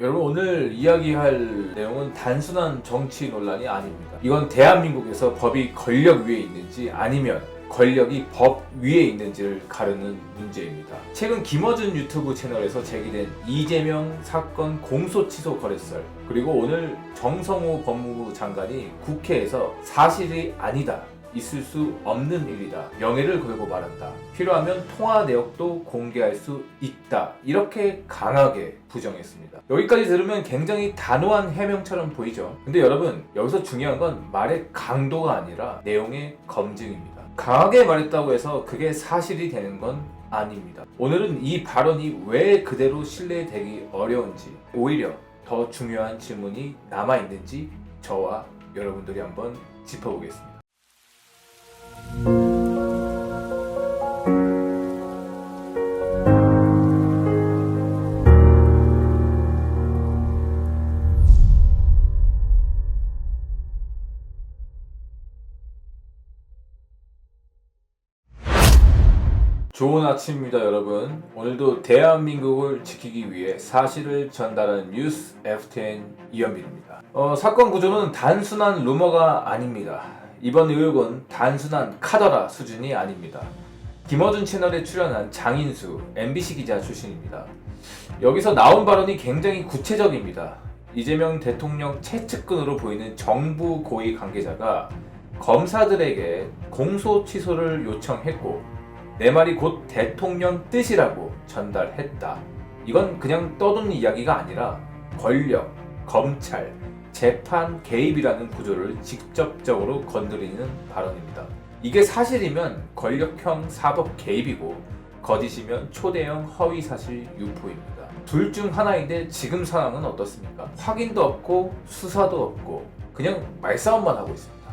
여러분, 오늘 이야기할 내용은 단순한 정치 논란이 아닙니다. 이건 대한민국에서 법이 권력 위에 있는지 아니면 권력이 법 위에 있는지를 가르는 문제입니다. 최근 김어준 유튜브 채널에서 제기된 이재명 사건 공소 취소 거래설, 그리고 오늘 정성호 법무부 장관이 국회에서 사실이 아니다, 있을 수 없는 일이다, 명예를 걸고 말한다, 필요하면 통화 내역도 공개할 수 있다, 이렇게 강하게 부정했습니다. 여기까지 들으면 굉장히 단호한 해명처럼 보이죠. 근데 여러분, 여기서 중요한 건 말의 강도가 아니라 내용의 검증입니다. 강하게 말했다고 해서 그게 사실이 되는 건 아닙니다. 오늘은 이 발언이 왜 그대로 신뢰되기 어려운지, 오히려 더 중요한 질문이 남아있는지 저와 여러분들이 한번 짚어보겠습니다. 좋은 아침입니다, 여러분. 오늘도 대한민국을 지키기 위해 사실을 전달하는 뉴스 FTN 이현빈입니다. 사건 구조는 단순한 루머가 아닙니다. 이번 의혹은 단순한 카더라 수준이 아닙니다. 김어준 채널에 출연한 장인수 MBC 기자 출신입니다. 여기서 나온 발언이 굉장히 구체적입니다. 이재명 대통령 최측근으로 보이는 정부 고위 관계자가 검사들에게 공소 취소를 요청했고, 내 말이 곧 대통령 뜻이라고 전달했다. 이건 그냥 떠도는 이야기가 아니라 권력, 검찰, 재판 개입이라는 구조를 직접적으로 건드리는 발언입니다. 이게 사실이면 권력형 사법 개입이고, 거짓이면 초대형 허위사실 유포입니다. 둘 중 하나인데 지금 상황은 어떻습니까? 확인도 없고 수사도 없고 그냥 말싸움만 하고 있습니다.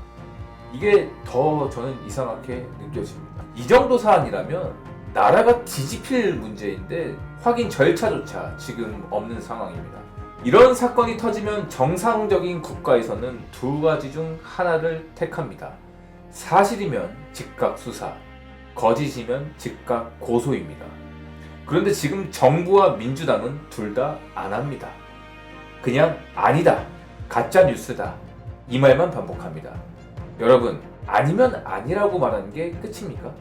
이게 더 저는 이상하게 느껴집니다. 이 정도 사안이라면 나라가 뒤집힐 문제인데 확인 절차조차 지금 없는 상황입니다. 이런 사건이 터지면 정상적인 국가에서는 두 가지 중 하나를 택합니다. 사실이면 즉각 수사, 거짓이면 즉각 고소입니다. 그런데 지금 정부와 민주당은 둘 다 안 합니다. 그냥 아니다, 가짜 뉴스다, 이 말만 반복합니다. 여러분, 아니면 아니라고 말하는 게 끝입니까?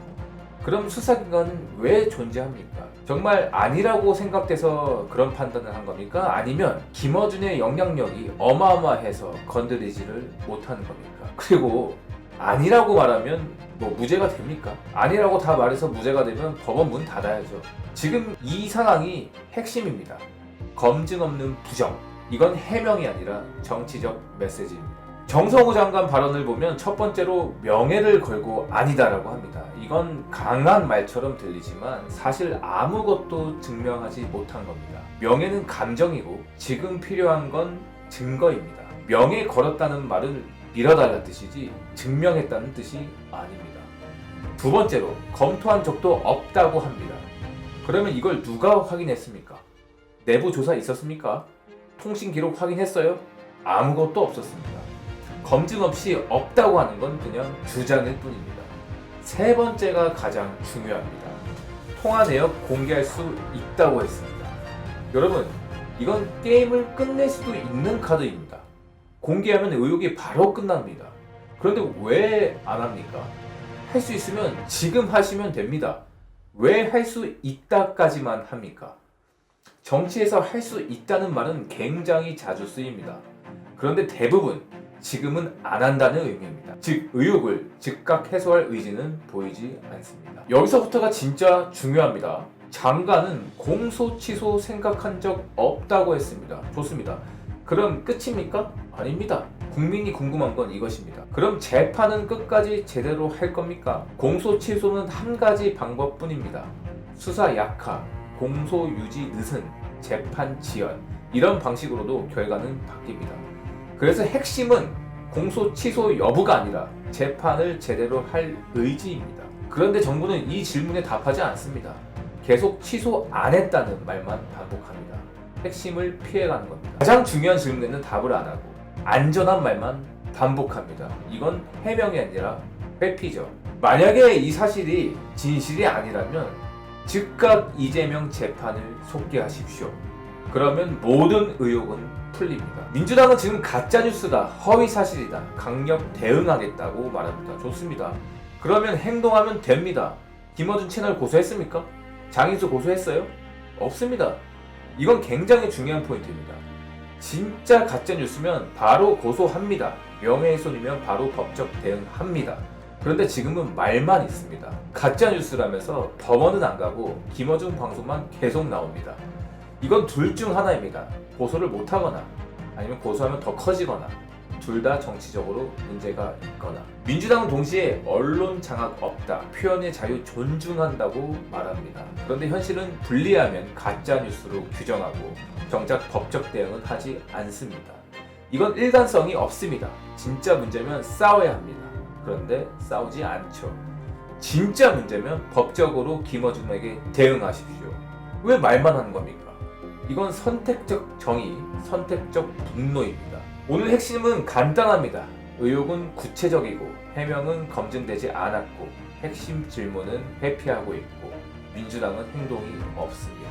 그럼 수사기관은 왜 존재합니까? 정말 아니라고 생각돼서 그런 판단을 한 겁니까? 아니면 김어준의 영향력이 어마어마해서 건드리지를 못하는 겁니까? 그리고 아니라고 말하면 무죄가 됩니까? 아니라고 다 말해서 무죄가 되면 법원 문 닫아야죠. 지금 이 상황이 핵심입니다. 검증 없는 부정. 이건 해명이 아니라 정치적 메시지입니다. 정성호 장관 발언을 보면 첫 번째로 명예를 걸고 아니다라고 합니다. 이건 강한 말처럼 들리지만 사실 아무것도 증명하지 못한 겁니다. 명예는 감정이고 지금 필요한 건 증거입니다. 명예 걸었다는 말은 밀어달라는 뜻이지 증명했다는 뜻이 아닙니다. 두 번째로 검토한 적도 없다고 합니다. 그러면 이걸 누가 확인했습니까? 내부 조사 있었습니까? 통신 기록 확인했어요? 아무것도 없었습니다. 검증 없이 없다고 하는 건 그냥 주장일 뿐입니다. 세 번째가 가장 중요합니다. 통화 내역 공개할 수 있다고 했습니다. 여러분, 이건 게임을 끝낼 수도 있는 카드입니다. 공개하면 의혹이 바로 끝납니다. 그런데 왜 안 합니까? 할 수 있으면 지금 하시면 됩니다. 왜 할 수 있다까지만 합니까? 정치에서 할 수 있다는 말은 굉장히 자주 쓰입니다. 그런데 대부분 지금은 안 한다는 의미입니다. 즉, 의혹을 즉각 해소할 의지는 보이지 않습니다. 여기서부터가 진짜 중요합니다. 장관은 공소 취소 생각한 적 없다고 했습니다. 좋습니다. 그럼 끝입니까? 아닙니다. 국민이 궁금한 건 이것입니다. 그럼 재판은 끝까지 제대로 할 겁니까? 공소 취소는 한 가지 방법뿐입니다. 수사 약화, 공소 유지 느슨, 재판 지연, 이런 방식으로도 결과는 바뀝니다. 그래서 핵심은 공소 취소 여부가 아니라 재판을 제대로 할 의지입니다. 그런데 정부는 이 질문에 답하지 않습니다. 계속 취소 안 했다는 말만 반복합니다. 핵심을 피해가는 겁니다. 가장 중요한 질문에는 답을 안 하고 안전한 말만 반복합니다. 이건 해명이 아니라 회피죠. 만약에 이 사실이 진실이 아니라면 즉각 이재명 재판을 속개하십시오. 그러면 모든 의혹은 풀립니다. 민주당은 지금 가짜뉴스다, 허위사실이다, 강력 대응하겠다고 말합니다. 좋습니다. 그러면 행동하면 됩니다. 김어준 채널 고소했습니까? 장인수 고소했어요? 없습니다. 이건 굉장히 중요한 포인트입니다. 진짜 가짜뉴스면 바로 고소합니다. 명예훼손이면 바로 법적 대응합니다. 그런데 지금은 말만 있습니다. 가짜뉴스라면서 법원은 안 가고 김어준 방송만 계속 나옵니다. 이건 둘 중 하나입니다. 고소를 못하거나 아니면 고소하면 더 커지거나 둘 다 정치적으로 문제가 있거나. 민주당은 동시에 언론 장악 없다, 표현의 자유 존중한다고 말합니다. 그런데 현실은 불리하면 가짜뉴스로 규정하고 정작 법적 대응은 하지 않습니다. 이건 일관성이 없습니다. 진짜 문제면 싸워야 합니다. 그런데 싸우지 않죠. 진짜 문제면 법적으로 김어준에게 대응하십시오. 왜 말만 하는 겁니까? 이건 선택적 정의, 선택적 분노입니다. 오늘 핵심은 간단합니다. 의혹은 구체적이고 해명은 검증되지 않았고 핵심 질문은 회피하고 있고 민주당은 행동이 없습니다.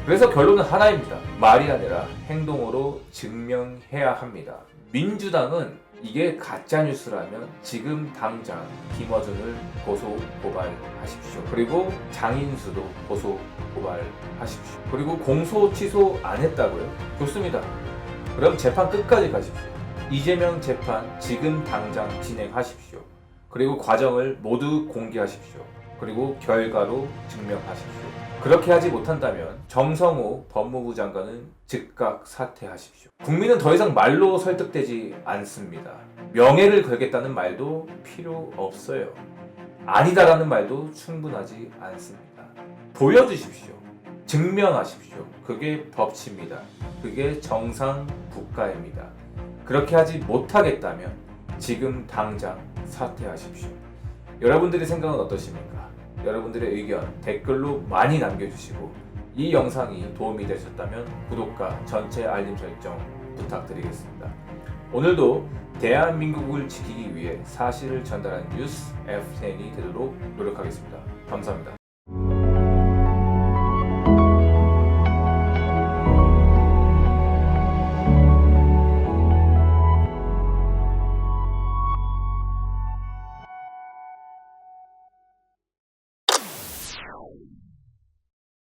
그래서 결론은 하나입니다. 말이 아니라 행동으로 증명해야 합니다. 민주당은 이게 가짜뉴스라면 지금 당장 김어준을 고소 고발하십시오. 그리고 장인수도 고소 고발하십시오. 그리고 공소 취소 안 했다고요? 좋습니다. 그럼 재판 끝까지 가십시오. 이재명 재판 지금 당장 진행하십시오. 그리고 과정을 모두 공개하십시오. 그리고 결과로 증명하십시오. 그렇게 하지 못한다면 정성호 법무부 장관은 즉각 사퇴하십시오. 국민은 더 이상 말로 설득되지 않습니다. 명예를 걸겠다는 말도 필요 없어요. 아니다라는 말도 충분하지 않습니다. 보여주십시오. 증명하십시오. 그게 법치입니다. 그게 정상 국가입니다. 그렇게 하지 못하겠다면 지금 당장 사퇴하십시오. 여러분들의 생각은 어떠십니까? 여러분들의 의견 댓글로 많이 남겨주시고 이 영상이 도움이 되셨다면 구독과 전체 알림 설정 부탁드리겠습니다. 오늘도 대한민국을 지키기 위해 사실을 전달하는 뉴스 F10이 되도록 노력하겠습니다. 감사합니다.